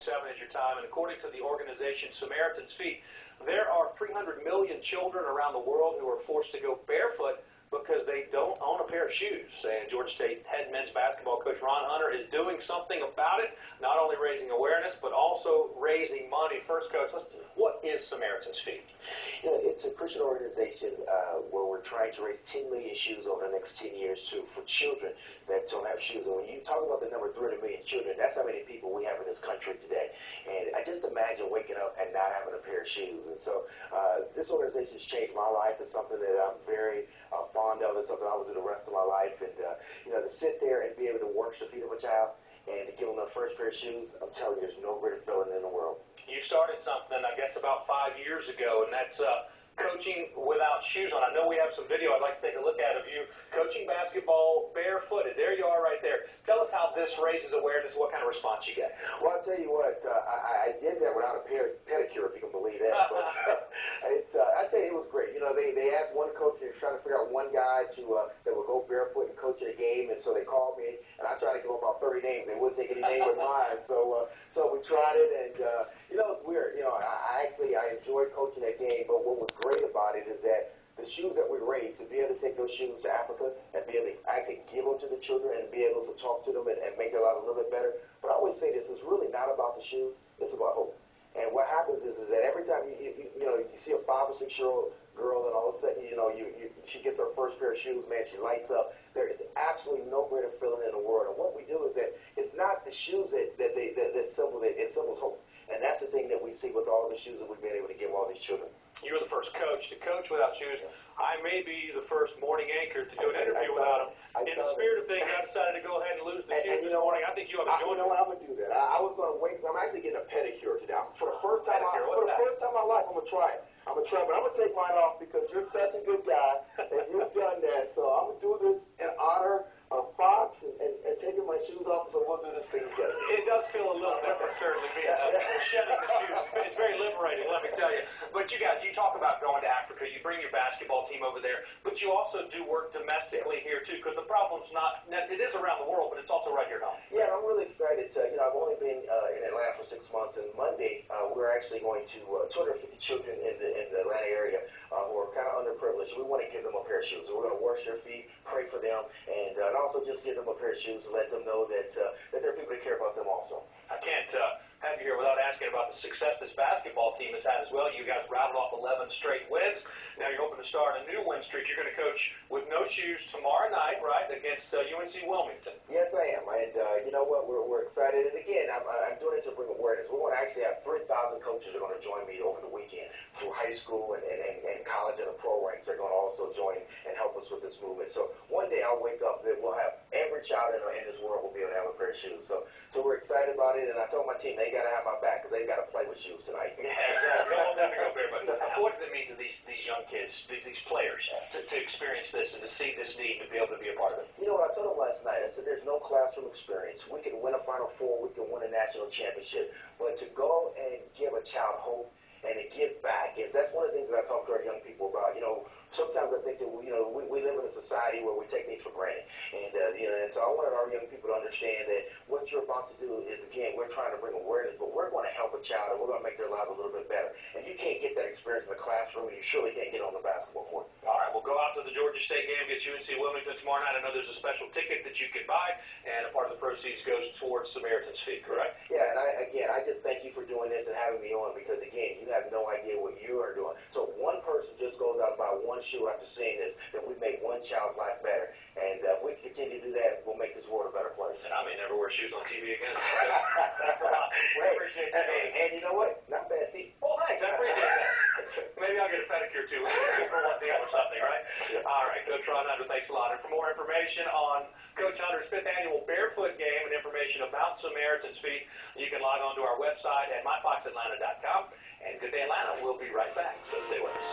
7 is your time, and according to the organization Samaritan's Feet, there are 300 million children around the world who are forced to go barefoot because they don't own a pair of shoes. And Georgia State head men's basketball coach Ron Hunter is doing something about it, not only raising awareness, but also raising money. First, Coach, what is Samaritan's Feet? You know, it's a Christian organization where we're trying to raise 10 million shoes over the next 10 years for children that don't have shoes. And when you talk about the number 300 million children, that's how many people we have in this country today. And I just imagine waking up and not having a pair of shoes. And so this organization has changed my life. It's something that I'm very fond of. It's something I will do the rest of my life. And, you know, to sit there and be able to wash the feet of a child and to give them the first pair of shoes, I'm telling you, there's no greater feeling in the world. You started something, I guess, about 5 years ago, and that's coaching without shoes on. I know we have some video I'd like to take a look at of you coaching basketball barefooted. There you are right there. Tell us how this raises awareness, what kind of response you get. Well, I'll tell you what, I did that without a pedicure, if you can believe that. But I tell you, it was great. You know, they asked one coach, they were trying to figure out one guy that would go barefoot and coach in a game, and so they called me, and I tried to give them about 30 names. They wouldn't take any name but mine. So we tried it, and, you know, it's weird. You know, I enjoyed coaching that game, but what was great about it is that the shoes that we raised, to be able to take those shoes to Africa and be able to actually give them to the children and be able to talk to them and make their life a little bit better. But I always say this is really not about the shoes, it's about hope. And what happens is that every time you see a 5 or 6 year old girl and all of a sudden, she gets her first pair of shoes, man, she lights up. There is absolutely no greater feeling in the world. And what we do is that it's not the shoes that symbol it, it symbols hope. And that's the thing that we see with all the shoes that we've been able to give all these children. You were the first coach to coach without shoes. I may be the first morning anchor to do an interview without them. In the spirit of things, I decided to go ahead and lose the shoes this morning. I think you have enjoyed it. You know what, I'm going to do that. I was going to wait because I'm actually getting a pedicure today. For the first time in my life, I'm going to try it. But I'm going to take mine off because you're such a good guy and you've done that. So I'm going to do this in honor of Fox and taking my shoes off, so we'll do this thing together. It does feel a little different, certainly, being shedding the shoes. It's very liberating, let me tell you. But you guys, you talk about going to Africa, you bring your basketball team over there, but you also do work domestically here, too, because the problem's not, it is around the world, but it's also right here at home. Yeah, I'm really excited. I've only been in Atlanta for 6 months, and Monday we're actually going to 250 children in the Atlanta area who are kind of underprivileged. We want to give them a pair of shoes. We're going to wash their feet, pray for them, and also just give them a pair of shoes and let them know that there are people that care about them also. I can't have you here without asking about the success this basketball team has had as well. You guys rattled off 11 straight wins. Now you're hoping to start a new win streak. You're going to coach with no shoes tomorrow night, right, against UNC-Wilmington. Yes, I am. And you know what? We're excited. And again, I'm doing it to bring awareness. We're going to actually have 3,000 coaches that are going to join me over the weekend through high school and college and the pro ranks. They're going to also join and help us with this movement. So one day I'll wake up that we'll have every child in this world will be able to have a pair of shoes. So we're excited about it. And I told my team they got to have my back because they got to play with shoes tonight. Yeah, exactly. What does it mean to these young kids, these players, to experience this and to see this need and to be able to be a part of it? You know what I told them last night? I said there's no classroom experience. We can win a Final Four. We can win a national championship. But to go and give a child hope and to give back, that's one of the things that I talk to our young people about. Sometimes I think that we live in a society where we take things for granted, and and so I wanted our young people to understand that what you're about to do is, again, we're trying to bring awareness, but we're going to help a child and we're going to make their lives a little bit better. And you can't get that experience in the classroom, and you surely can't get on the basketball court. All right, we'll go out to the Georgia State game, get UNC-Wilmington tomorrow night. I know there's a special ticket that you can buy, and a part of the proceeds goes towards Samaritan's Feet, correct? Yeah, and I just thank you for doing this and having me on because, again, you have no idea what you are doing. So one person just goes out and buys one shoe after seeing this, that we made one child's life better. And if we continue to do that, we'll make this world a better place. And I may never wear shoes on TV again. Thanks a lot. We appreciate that. And you know what? Not bad feet. Well, thanks. I appreciate that. Maybe I'll get a pedicure too. Two for one deal or something, right? Yeah. All right. Coach Ron Hunter, thanks a lot. And for more information on Coach Hunter's 5th annual Barefoot game and information about Samaritan's Feet, you can log on to our website at myfoxatlanta.com. And Good Day Atlanta, we'll be right back. So stay with us.